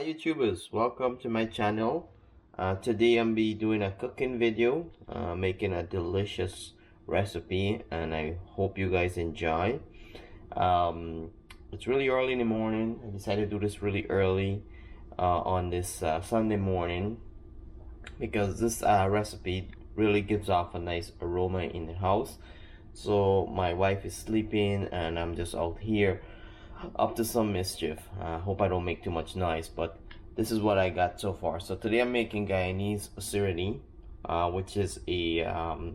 Hi YouTubers, welcome to my channel. Today I'm be doing a cooking video, making a delicious recipe, and I hope you guys enjoy. Um, it's really early in the morning. I decided to do this really early on this Sunday morning because this recipe really gives off a nice aroma in the house. So my wife is sleeping and I'm just out here up to some mischief. Hope I don't make too much noise, but this is what I got so far. So today I'm making Guyanese Serine, which is a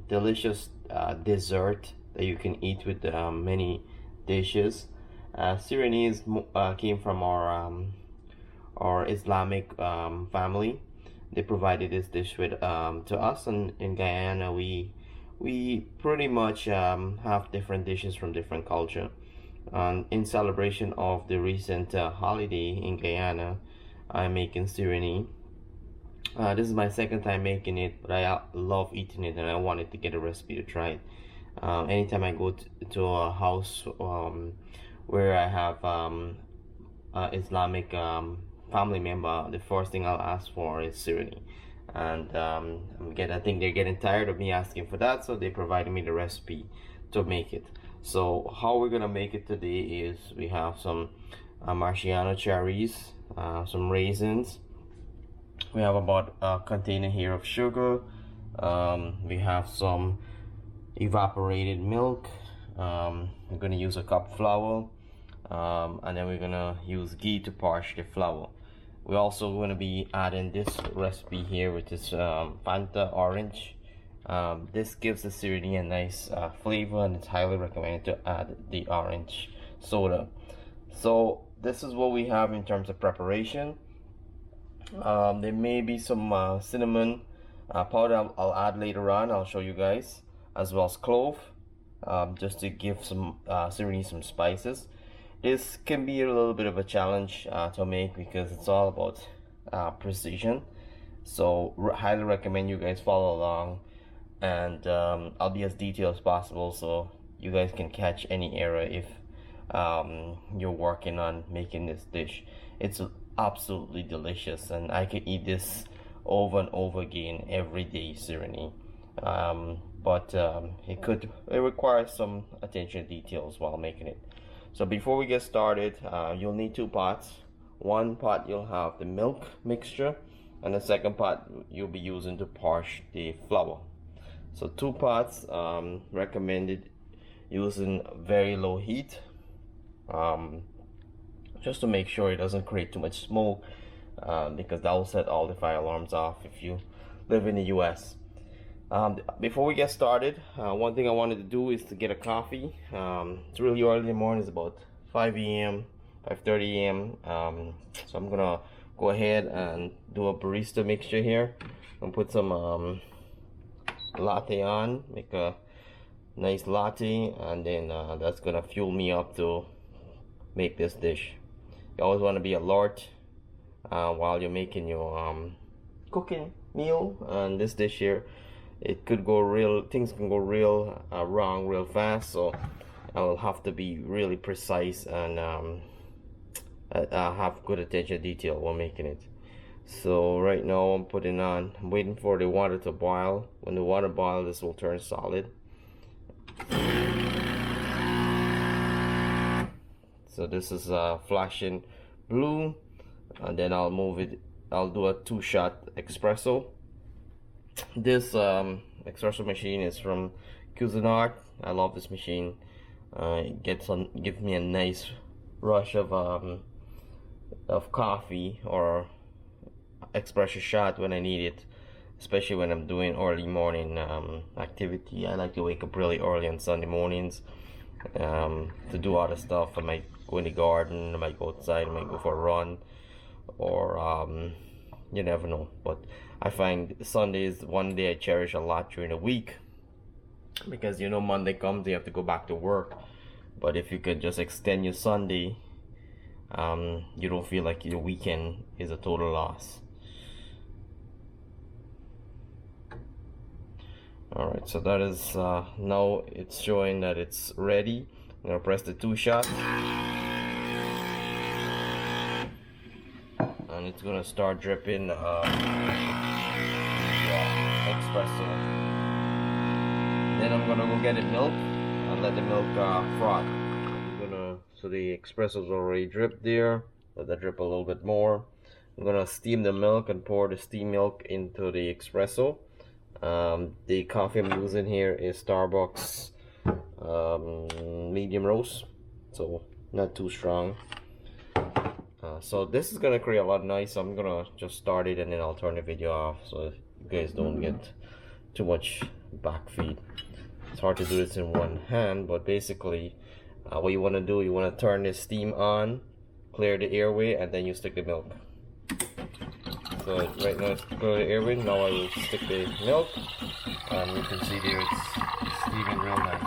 delicious dessert that you can eat with many dishes. Syrinese came from our Islamic family. They provided this dish with to us, and in Guyana we pretty much have different dishes from different culture. In celebration of the recent holiday in Guyana, I'm making Serine. This is my second time making it, but I love eating it and I wanted to get a recipe to try it. Anytime I go to a house where I have Islamic family member, the first thing I'll ask for is Serine. And I think they're getting tired of me asking for that, so they provided me the recipe to make it. So how we're gonna make it today is we have some maraschino cherries, some raisins. We have about a container here of sugar. We have some evaporated milk. We're gonna use a cup flour, and then we're gonna use ghee to parch the flour. We're also going to be adding this recipe here, which is Fanta orange. This gives the Serine a nice flavor, and it's highly recommended to add the orange soda. So this is what we have in terms of preparation. There may be some cinnamon powder I'll add later on. I'll show you guys, as well as clove, just to give some Serine some spices. This can be a little bit of a challenge to make because it's all about precision. So highly recommend you guys follow along, and I'll be as detailed as possible so you guys can catch any error if you're working on making this dish. It's absolutely delicious, and I can eat this over and over again every day, Serine. But it requires some attention to details while making it. So before we get started, you'll need two pots. One pot you'll have the milk mixture, and the second pot you'll be using to parch the flour. So two pots, recommended using very low heat, just to make sure it doesn't create too much smoke, because that will set all the fire alarms off if you live in the US. Before we get started, one thing I wanted to do is to get a coffee. It's really early in the morning. It's about 5 a.m. 5:30 a.m. So I'm gonna go ahead and do a barista mixture here and put some latte on, make a nice latte, and then that's gonna fuel me up to make this dish. You always want to be alert while you're making your cooking meal. And this dish here, things can go real wrong real fast, so I will have to be really precise and have good attention to detail while making it. So right now I'm waiting for the water to boil. When the water boils, this will turn solid. So this is flashing blue, and then I'll do a 2-shot espresso. This espresso machine is from Cuisinart. I love this machine. It gives me a nice rush of coffee or espresso shot when I need it, especially when I'm doing early morning activity. I like to wake up really early on Sunday mornings to do other stuff. I might go in the garden, I might go outside, I might go for a run, or you never know. But I find Sunday is one day I cherish a lot during the week, because Monday comes, you have to go back to work. But if you could just extend your Sunday, you don't feel like your weekend is a total loss. Alright, so that is now it's showing that it's ready. I'm gonna press the 2-shot, and it's gonna start dripping espresso. Then I'm gonna go get it milk and let the milk froth. So the espresso's already dripped there. Let that drip a little bit more. I'm gonna steam the milk and pour the steam milk into the espresso. The coffee I'm using here is Starbucks medium roast, so not too strong. So this is gonna create a lot of noise, so I'm gonna just start it and then I'll turn the video off so you guys don't get too much back feed. It's hard to do this in one hand, but basically what you want to do, you want to turn the steam on, clear the airway, and then you stick the milk. So right now it's clear the airway. Now I will stick the milk, and you can see there it's steaming real nice.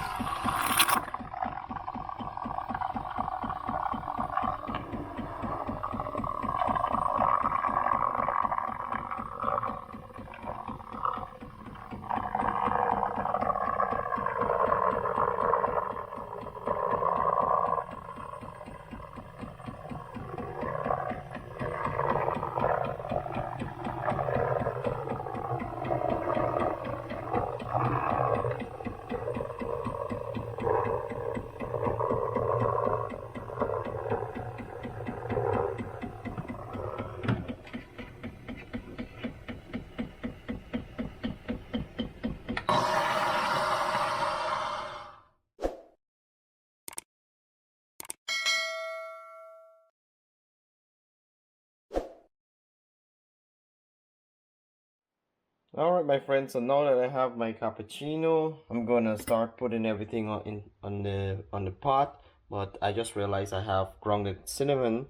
Alright my friends, so now that I have my cappuccino, I'm gonna start putting everything on the pot. But I just realized I have grounded cinnamon,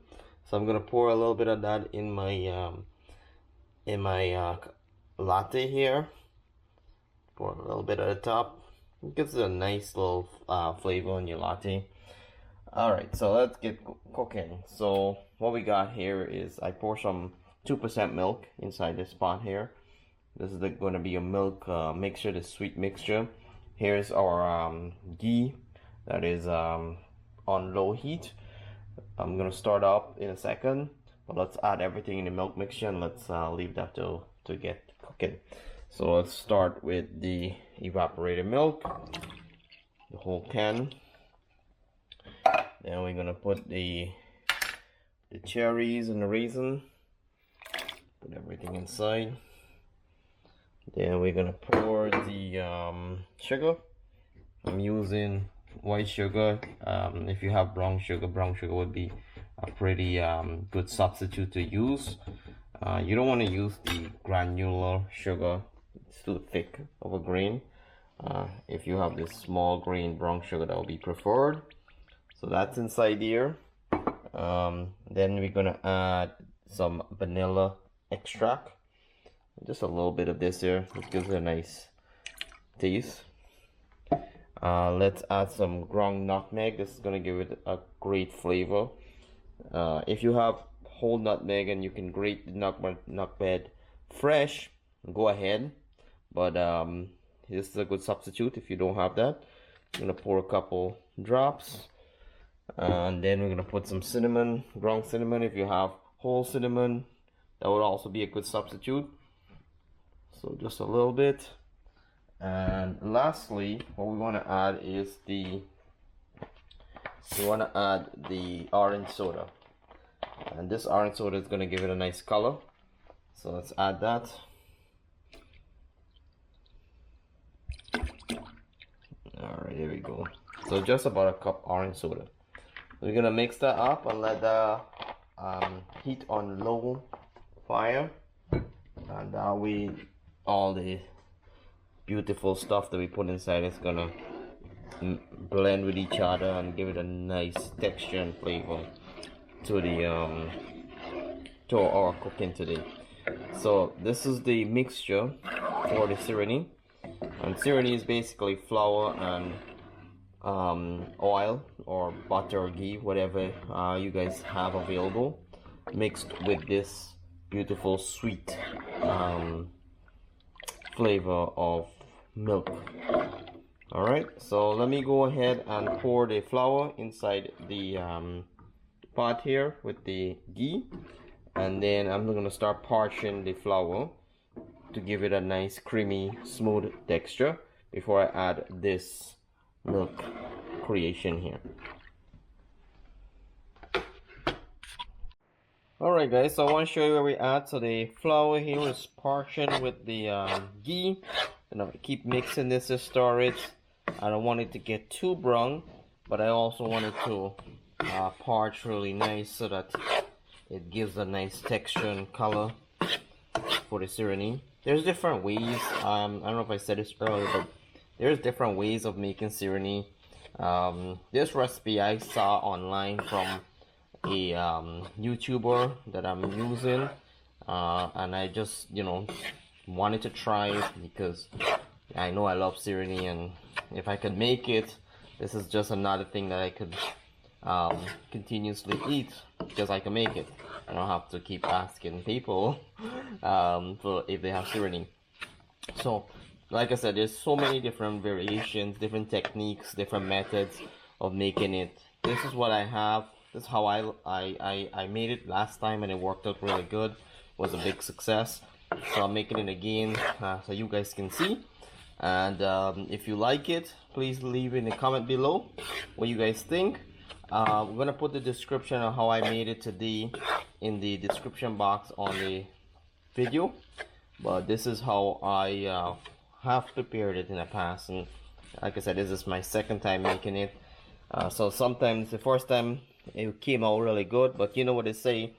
so I'm gonna pour a little bit of that in my latte here. Pour a little bit at the top. It gives it a nice little flavor in your latte. Alright, so let's get cooking. So what we got here is I pour some 2% milk inside this pot here. This is going to be a milk mixture, the sweet mixture. Here's our ghee that is on low heat. I'm going to start up in a second, but let's add everything in the milk mixture and let's leave that to get cooking. So let's start with the evaporated milk, the whole can. Then we're going to put the cherries and the raisin. Put everything inside. Then we're gonna pour the sugar. I'm using white sugar. If you have brown sugar would be a pretty good substitute to use. You don't want to use the granular sugar, it's too thick of a grain. If you have this small grain brown sugar, that will be preferred. So that's inside here. Then we're gonna add some vanilla extract. Just a little bit of this here. This gives it a nice taste. Let's add some ground nutmeg. This is gonna give it a great flavor. If you have whole nutmeg and you can grate the nutmeg fresh, go ahead. But this is a good substitute if you don't have that. I'm gonna pour a couple drops, and then we're gonna put some cinnamon, ground cinnamon. If you have whole cinnamon, that would also be a good substitute. So just a little bit. And lastly, what we want to add is the orange soda. And this orange soda is going to give it a nice color. So let's add that. Alright, here we go. So just about a cup orange soda. We're going to mix that up and let the heat on low fire. And all the beautiful stuff that we put inside is gonna blend with each other and give it a nice texture and flavor to the to our cooking today. So this is the mixture for the Serine, and Serine is basically flour and oil or butter or ghee, whatever you guys have available, mixed with this beautiful sweet flavor of milk. Alright, so let me go ahead and pour the flour inside the pot here with the ghee, and then I'm gonna start parching the flour to give it a nice creamy smooth texture before I add this milk creation here. Alright guys, so I want to show you where we at. So the flour here is parching with the ghee, and I keep mixing this to stir it. I don't want it to get too brown, but I also want it to parch really nice so that it gives a nice texture and color for the Serine. There's different ways, I don't know if I said this earlier, but there's different ways of making Serine. This recipe I saw online from a YouTuber that I'm using, and I just, you know, wanted to try it because I know I love Serine, and if I could make it, this is just another thing that I could continuously eat because I can make it. I don't have to keep asking people for if they have Serine. So like I said, there's so many different variations, different techniques, different methods of making it. This is what I have. This is how I made it last time, and it worked out really good. It was a big success. So I'm making it again so you guys can see. And if you like it, please leave in the comment below what you guys think. We're gonna put the description of how I made it today in the description box on the video. But this is how I have prepared it in the past, and like I said, this is my second time making it. So sometimes the first time it came out really good, but you know what they say,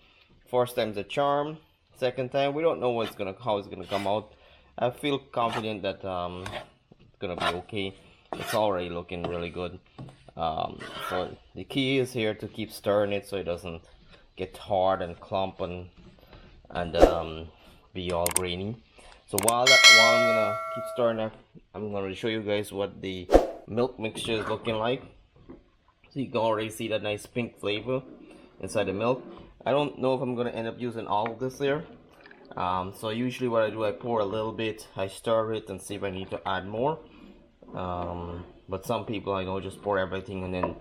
first time's a charm. Second time, we don't know how it's gonna come out. I feel confident that it's gonna be okay. It's already looking really good. So the key is here to keep stirring it so it doesn't get hard and clump and be all grainy. So while I'm gonna keep stirring it, I'm gonna show you guys what the milk mixture is looking like. So you can already see that nice pink flavor inside the milk. I don't know if I'm gonna end up using all of this here. So usually what I do, I pour a little bit, I stir it and see if I need to add more. But some people I know just pour everything and then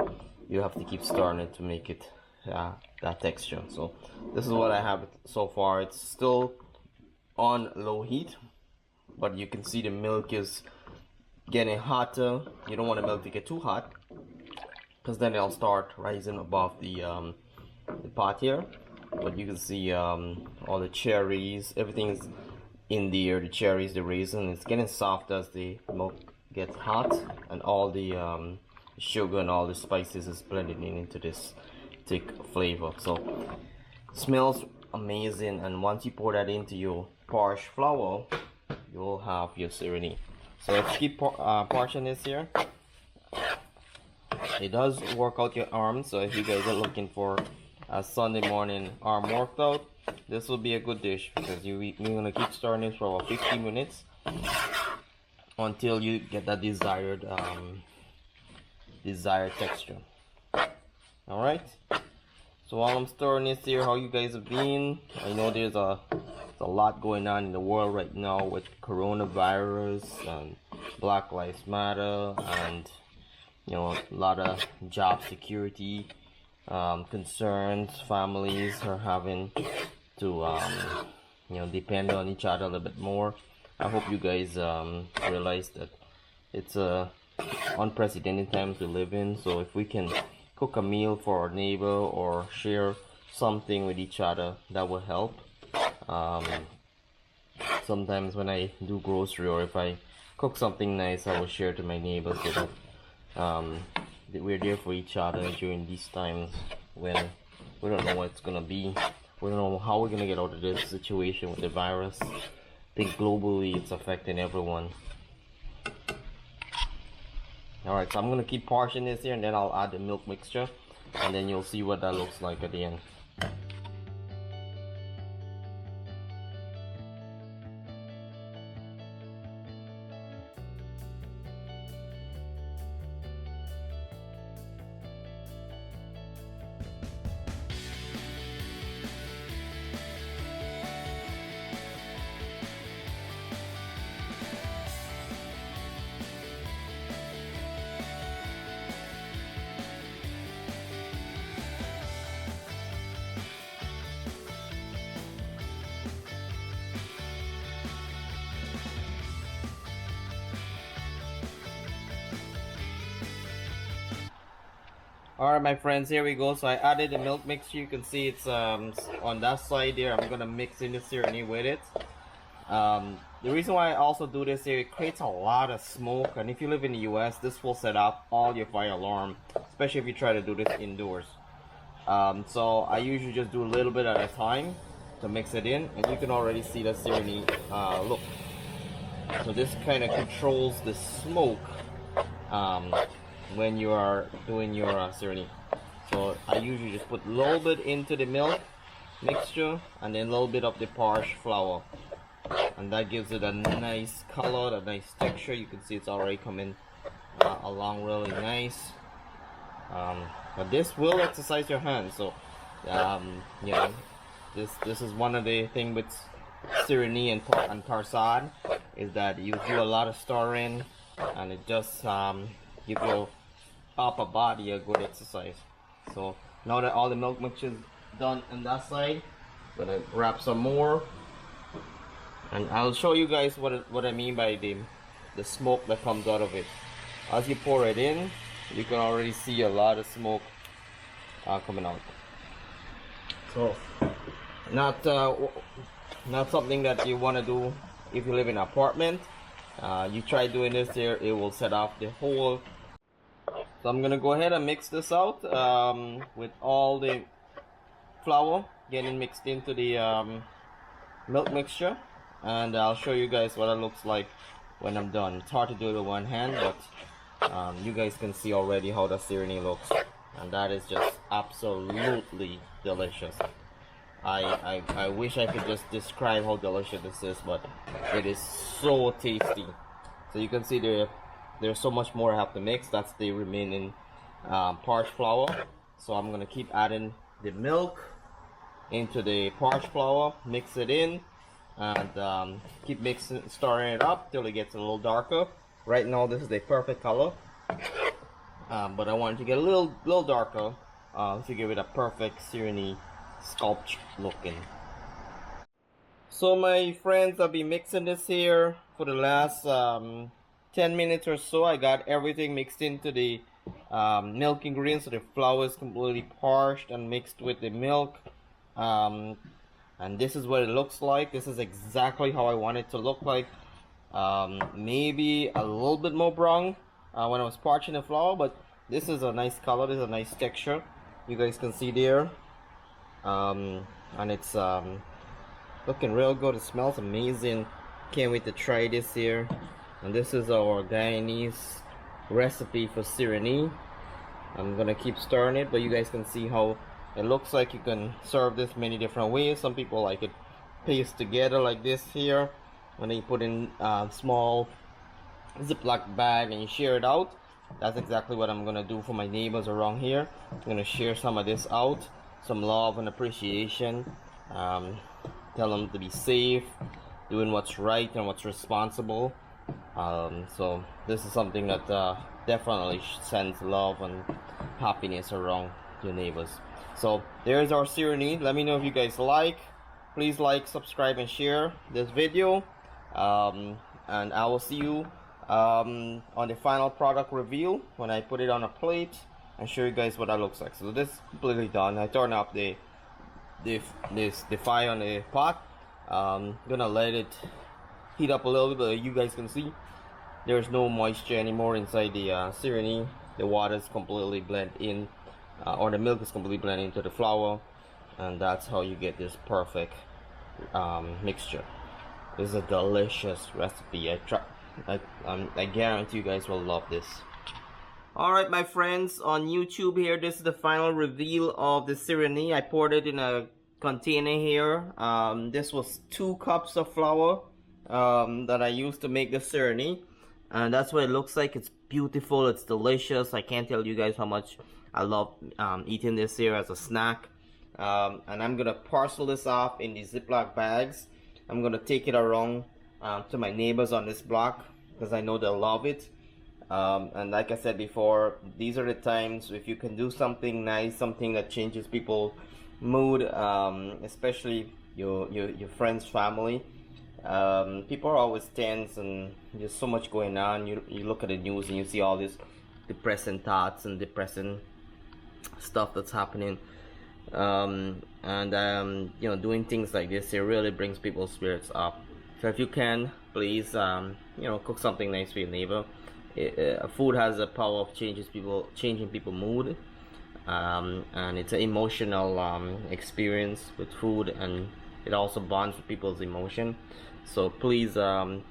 you have to keep stirring it to make it that texture. So this is what I have so far. It's still on low heat, but you can see the milk is getting hotter. You don't want the milk to get too hot because then it'll start rising above the pot here. But you can see all the cherries, everything's in there, the cherries, the raisin. It's getting soft as the milk gets hot, and all the sugar and all the spices is blending into this thick flavor. So it smells amazing, and once you pour that into your parched flour, you'll have your Serine. So let's keep parching this here. It does work out your arms, so if you guys are looking for a Sunday morning arm workout, this will be a good dish because you're gonna keep stirring it for about 15 minutes until you get that desired texture. All right. So while I'm stirring this here, how you guys have been? I know there's a lot going on in the world right now with coronavirus and Black Lives Matter, and you know, a lot of job security concerns. Families are having to you know, depend on each other a little bit more. I hope you guys realize that it's unprecedented times we live in. So if we can cook a meal for our neighbor or share something with each other, that will help. Sometimes when I do grocery, or if I cook something nice, I will share to my neighbors so that we're there for each other during these times when we don't know what's gonna be. We don't know how we're gonna get out of this situation with the virus. I think globally it's affecting everyone. Alright, so I'm gonna keep parching this here, and then I'll add the milk mixture, and then you'll see what that looks like at the end. Alright my friends, here we go. So I added the milk mixture. You can see it's on that side there. I'm gonna mix in the Serine with it. The reason why I also do this here, it creates a lot of smoke, and if you live in the US, this will set off all your fire alarm, especially if you try to do this indoors. So I usually just do a little bit at a time to mix it in, and you can already see the Serine look. So this kind of controls the smoke when you are doing your Serine. So I usually just put a little bit into the milk mixture and then a little bit of the parched flour, and that gives it a nice color, a nice texture. You can see it's already coming along really nice. But this will exercise your hands, so you know, this is one of the things with Serine and Tarsad, is that you do a lot of stirring, and it just give your upper body a good exercise. So now that all the milk mixture is done on that side, I'm gonna grab some more, and I'll show you guys what I mean by the smoke that comes out of it. As you pour it in, you can already see a lot of smoke coming out. So not something that you want to do if you live in an apartment. You try doing this here, it will set off the whole. So I'm gonna go ahead and mix this out with all the flour getting mixed into the milk mixture, and I'll show you guys what it looks like when I'm done. It's hard to do it with one hand, but you guys can see already how the Serine looks, and that is just absolutely delicious. I wish I could just describe how delicious this is, but it is so tasty. So you can see there's so much more I have to mix. That's the remaining parched flour. So I'm gonna keep adding the milk into the parched flour, mix it in, and keep mixing, stirring it up till it gets a little darker. Right now this is the perfect color, but I want it to get a little darker to give it a perfect Serine sculpt looking. So my friends, I'll be mixing this here for the last 10 minutes or so. I got everything mixed into the milk ingredients, so the flour is completely parched and mixed with the milk, and this is what it looks like. This is exactly how I want it to look like. Maybe a little bit more brown when I was parching the flour, but this is a nice color, this is a nice texture. You guys can see there, and it's looking real good. It smells amazing. Can't wait to try this here. And this is our Guyanese recipe for Serine. I'm gonna keep stirring it, but you guys can see how it looks like. You can serve this many different ways. Some people like it paste together like this here, when they put in small Ziploc bag and you share it out. That's exactly what I'm gonna do for my neighbors around here. I'm gonna share some of this out, some love and appreciation. Tell them to be safe, doing what's right and what's responsible. So this is something that definitely sends love and happiness around your neighbors. So there's our Serine. Let me know if you guys like. Please like, subscribe, and share this video. And I will see you on the final product reveal when I put it on a plate and show you guys what that looks like. So this is completely done. I turn up the fire on the pot. Gonna let it heat up a little bit, but you guys can see there's no moisture anymore inside the Serine. The water is completely blended in, or the milk is completely blended into the flour, and that's how you get this perfect mixture. This is a delicious recipe. I guarantee you guys will love this. Alright my friends, on YouTube here, this is the final reveal of the Serine. I poured it in a container here. This was 2 cups of flour that I used to make the Serine, and that's what it looks like. It's beautiful, it's delicious. I can't tell you guys how much I love eating this here as a snack. And I'm gonna parcel this off in these Ziploc bags. I'm gonna take it around to my neighbors on this block, because I know they'll love it. And like I said before, these are the times if you can do something nice, something that changes people's mood, especially your friends, family. People are always tense and there's so much going on. You look at the news and you see all these depressing thoughts and depressing stuff that's happening. You know, doing things like this, it really brings people's spirits up. So if you can, please, you know, cook something nice for your neighbor. Food has the power of changing people mood, and it's an emotional experience with food, and it also bonds with people's emotion. So please,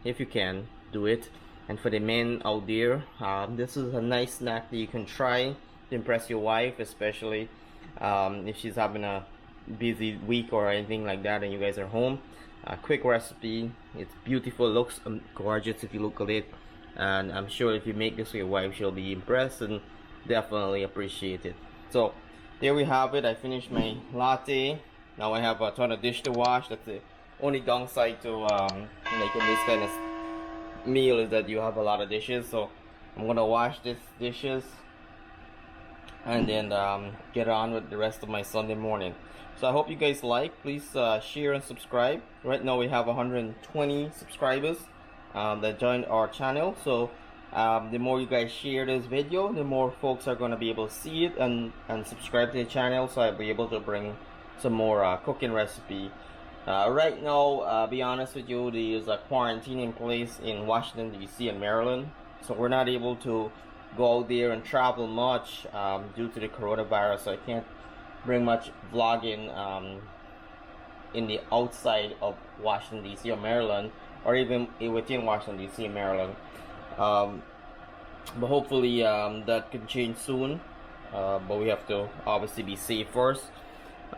if you can, do it. And for the men out there, this is a nice snack that you can try to impress your wife, especially if she's having a busy week or anything like that and you guys are home. A quick recipe, it's beautiful, looks gorgeous if you look at it, and I'm sure if you make this for your wife, she'll be impressed and definitely appreciate it. So there we have it. I finished my latte. Now I have a ton of dish to wash. That's the only downside to making this kind of meal, is that you have a lot of dishes. So I'm gonna wash these dishes and then get on with the rest of my Sunday morning. So I hope you guys like. Please share and subscribe. Right now we have 120 subscribers that joined our channel. So the more you guys share this video, the more folks are going to be able to see it and subscribe to the channel, so I'll be able to bring some more cooking recipe. Right now, be honest with you, there's a quarantine in place in Washington DC and Maryland, so we're not able to go out there and travel much due to the coronavirus. So I can't bring much vlogging in the outside of Washington DC or Maryland, or even within Washington DC and Maryland. But hopefully that can change soon, but we have to obviously be safe first.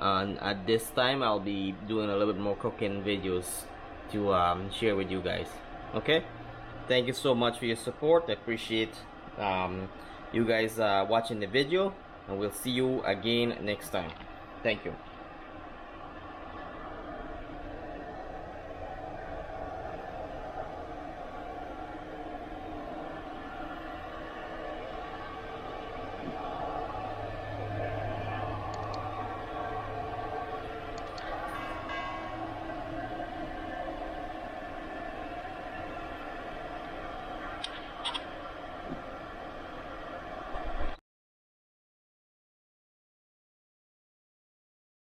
And at this time I'll be doing a little bit more cooking videos to share with you guys. Okay, thank you so much for your support. I appreciate you guys watching the video, and we'll see you again next time. Thank you.